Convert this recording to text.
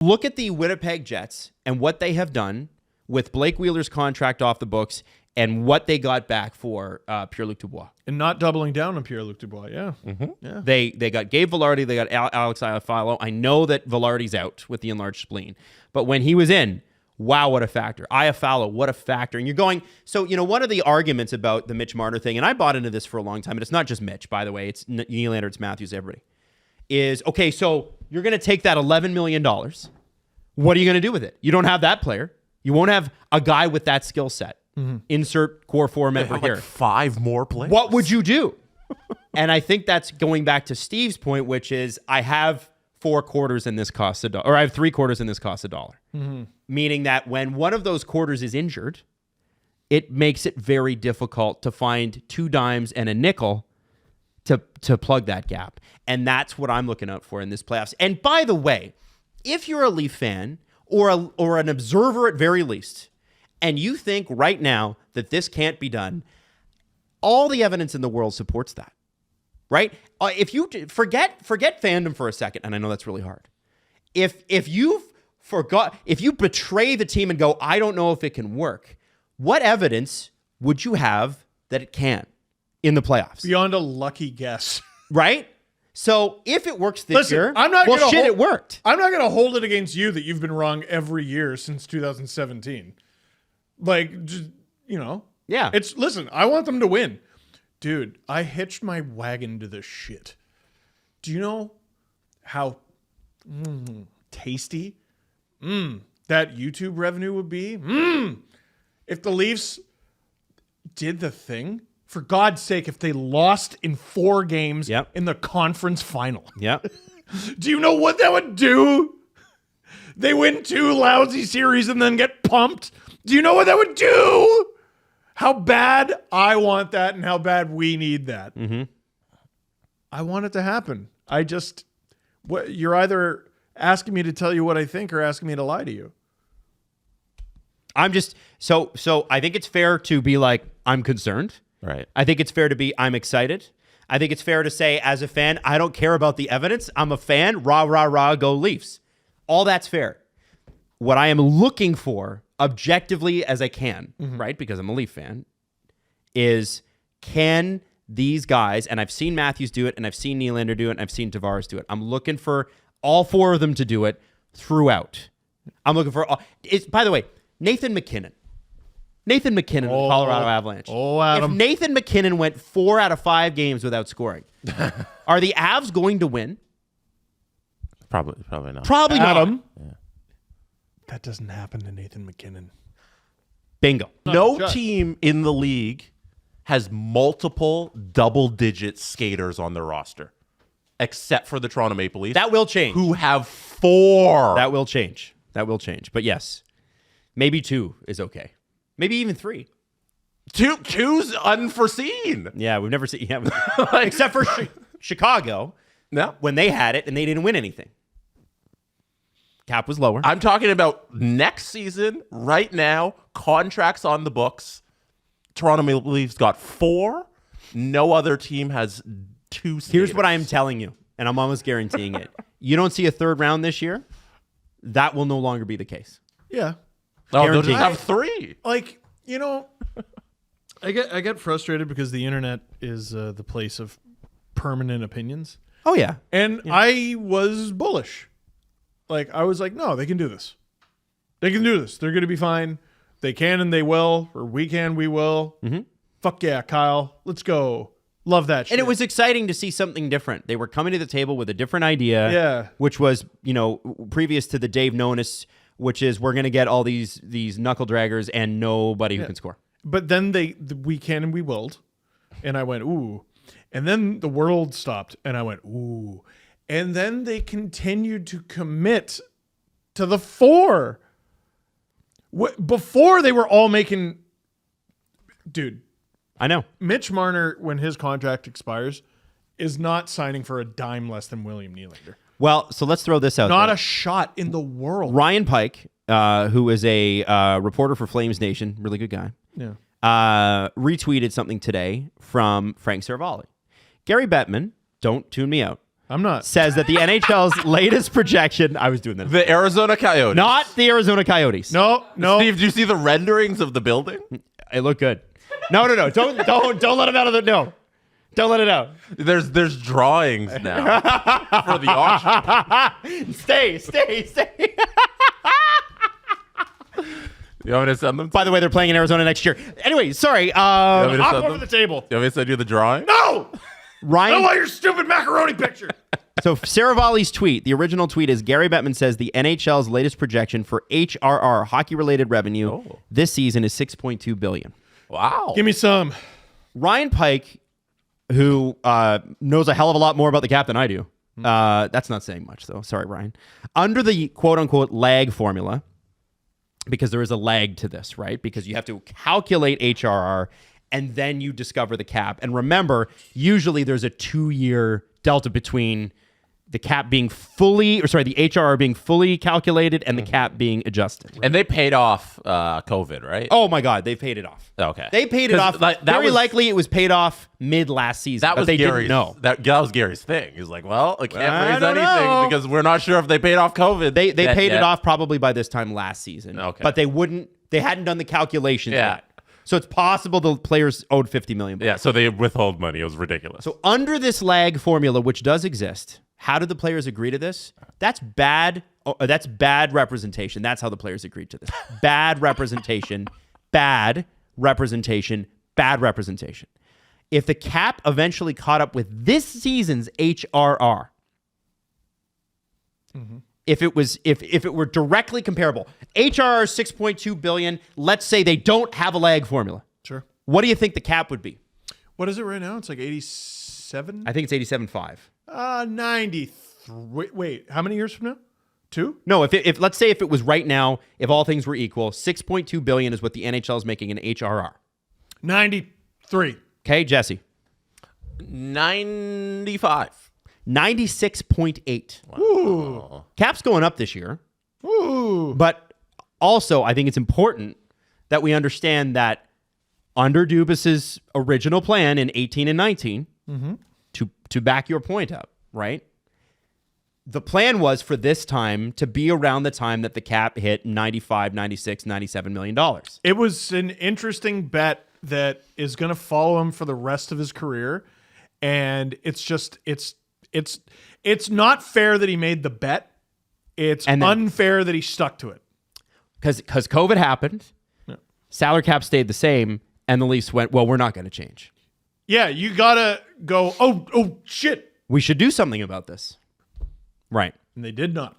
Look at the Winnipeg Jets and what they have done with Blake Wheeler's contract off the books and what they got back for Pierre-Luc Dubois. And not doubling down on Pierre-Luc Dubois, yeah. Mm-hmm. Yeah. They got Gabe Vilardi, they got Alex Iafallo. I know that Vilardi's out with the enlarged spleen, but when he was in, wow, what a factor. Iafallo, what a factor. And you're going, so, one of the arguments about the Mitch Marner thing, and I bought into this for a long time, and it's not just Mitch, by the way, it's Nylander, it's Matthews, everybody, is, okay, so you're going to take that $11 million. What are you going to do with it? You don't have that player. You won't have a guy with that skill set. Mm-hmm. Insert core 4 member here. Like 5 more players. What would you do? And I think that's going back to Steve's point, which is I have 4 quarters and this costs $1, or I have 3 quarters and this costs $1. Mm-hmm. Meaning that when one of those quarters is injured, it makes it very difficult to find 2 dimes and a nickel to plug that gap. And that's what I'm looking out for in this playoffs. And by the way, if you're a Leaf fan or an observer at very least, and you think right now that this can't be done, all the evidence in the world supports that, right? If you forget fandom for a second, and I know that's really hard. If you betray the team and go, I don't know if it can work, what evidence would you have that it can in the playoffs? Beyond a lucky guess. Right? So if it works this year, it worked. I'm not going to hold it against you that you've been wrong every year since 2017. Like, just, yeah. Listen, I want them to win. Dude, I hitched my wagon to this shit. Do you know how tasty that YouTube revenue would be? If the Leafs did the thing, for God's sake, if they lost in 4 games in the conference final. Yep. Do you know what that would do? They win 2 lousy series and then get pumped. Do you know what that would do? How bad I want that and how bad we need that. Mm-hmm. I want it to happen. You're either asking me to tell you what I think or asking me to lie to you. I'm just, so I think it's fair to be like, I'm concerned. Right. I think it's fair to be, I'm excited. I think it's fair to say, as a fan, I don't care about the evidence. I'm a fan. Rah, rah, rah, go Leafs. All that's fair. What I am looking for, objectively as I can, right, because I'm a Leaf fan, is can these guys, and I've seen Matthews do it, and I've seen Nylander do it, and I've seen Tavares do it. I'm looking for all 4 of them to do it throughout. I'm looking for by the way, Nathan McKinnon, Colorado Avalanche. Oh, Adam. If Nathan McKinnon went 4 out of 5 games without scoring, are the Avs going to win? Probably not. Probably Adam. not. Yeah. That doesn't happen to Nathan McKinnon. Bingo. No team in the league has multiple double-digit skaters on their roster, except for the Toronto Maple Leafs. That will change. Who have 4. That will change. But yes, maybe 2 is okay. Maybe even 3. 2's unforeseen. Yeah, we've never seen. Yeah, except for Chicago. No. When they had it and they didn't win anything. Cap was lower. I'm talking about next season, right now, contracts on the books. Toronto Maple Leafs got 4. No other team has 2 skaters. Here's what I am telling you, and I'm almost guaranteeing it. You don't see a 3rd round this year, that will no longer be the case. Yeah. Oh, they'll just have 3. Like, I get frustrated because the internet is the place of permanent opinions. Oh, yeah. And I was bullish. Like, I was like, no, they can do this. They can do this. They're going to be fine. They can and they will, or we can, we will. Mm-hmm. Fuck yeah, Kyle. Let's go. Love that shit. And it was exciting to see something different. They were coming to the table with a different idea, which was, previous to the Dave Nonis, which is we're going to get all these knuckle draggers and nobody who can score. But then we can and we willed. And I went, ooh. And then the world stopped and I went, ooh. And then they continued to commit to the 4. Before they were all making... Dude. I know. Mitch Marner, when his contract expires, is not signing for a dime less than William Nylander. Well, so let's throw this out Not there. a shot in the world. Ryan Pike, who is a reporter for Flames Nation, really good guy, retweeted something today from Frank Saravalli. Gary Bettman, don't tune me out, I'm not. says that the NHL's latest projection. I was doing that. The Arizona Coyotes. Not the Arizona Coyotes. No. Steve, do you see the renderings of the building? It looked good. No. Don't let him out of the no. Don't let it out. There's drawings now for the auction. Stay. You want me to send them? By the way, they're playing in Arizona next year. Anyway, sorry. Want me to Hop send over them? the table. You want me to send you the drawing? No. I Ryan. don't want your stupid macaroni picture. So Saravalli's tweet, the original tweet is Gary Bettman says the NHL's latest projection for HRR, hockey-related revenue, this season is $6.2 billion. Wow. Give me some. Ryan Pike, who knows a hell of a lot more about the cap than I do. That's not saying much, though. Sorry, Ryan. Under the quote-unquote lag formula, because there is a lag to this, right? Because you have to calculate HRR, and then you discover the cap. And remember, usually there's a 2-year delta between the cap being fully, the HRR being fully calculated and the cap being adjusted. And they paid off COVID, right? Oh my God, they paid it off. Okay. They paid it off. Very likely it was paid off mid last season. That was they Gary's. didn't know. That was Gary's thing. He's like, well, I can't I raise don't anything know. because we're not sure if they paid off COVID. They paid it off probably by this time last season. Okay. But they hadn't done the calculations Yeah. yet. So it's possible the players owed $50 million. Yeah, so they withhold money. It was ridiculous. So under this lag formula, which does exist, how did the players agree to this? That's bad. That's bad representation. That's how the players agreed to this. Bad representation. Bad representation. Bad representation. If the cap eventually caught up with this season's HRR, if it were directly comparable, HRR is $6.2 billion. Let's say they don't have a lag formula. Sure. What do you think the cap would be? What is it right now? It's like 87? I think it's 87.5. 93. Wait, how many years from now? 2? No, if let's say if it was right now, if all things were equal, $6.2 billion is what the NHL is making in HRR. 93. Okay, Jesse. 95. 96.8. Ooh. Cap's going up this year. Ooh. But also, I think it's important that we understand that under Dubas's original plan in 18 and 19, to back your point up, right? The plan was for this time to be around the time that the cap hit 95, 96, $97 million. It was an interesting bet that is going to follow him for the rest of his career. And it's just, it's not fair that he made the bet. It's unfair that he stuck to it. Because COVID happened, salary cap stayed the same, and the Leafs went, well, we're not going to change. Yeah, you got to go, oh, shit. We should do something about this. Right. And they did not.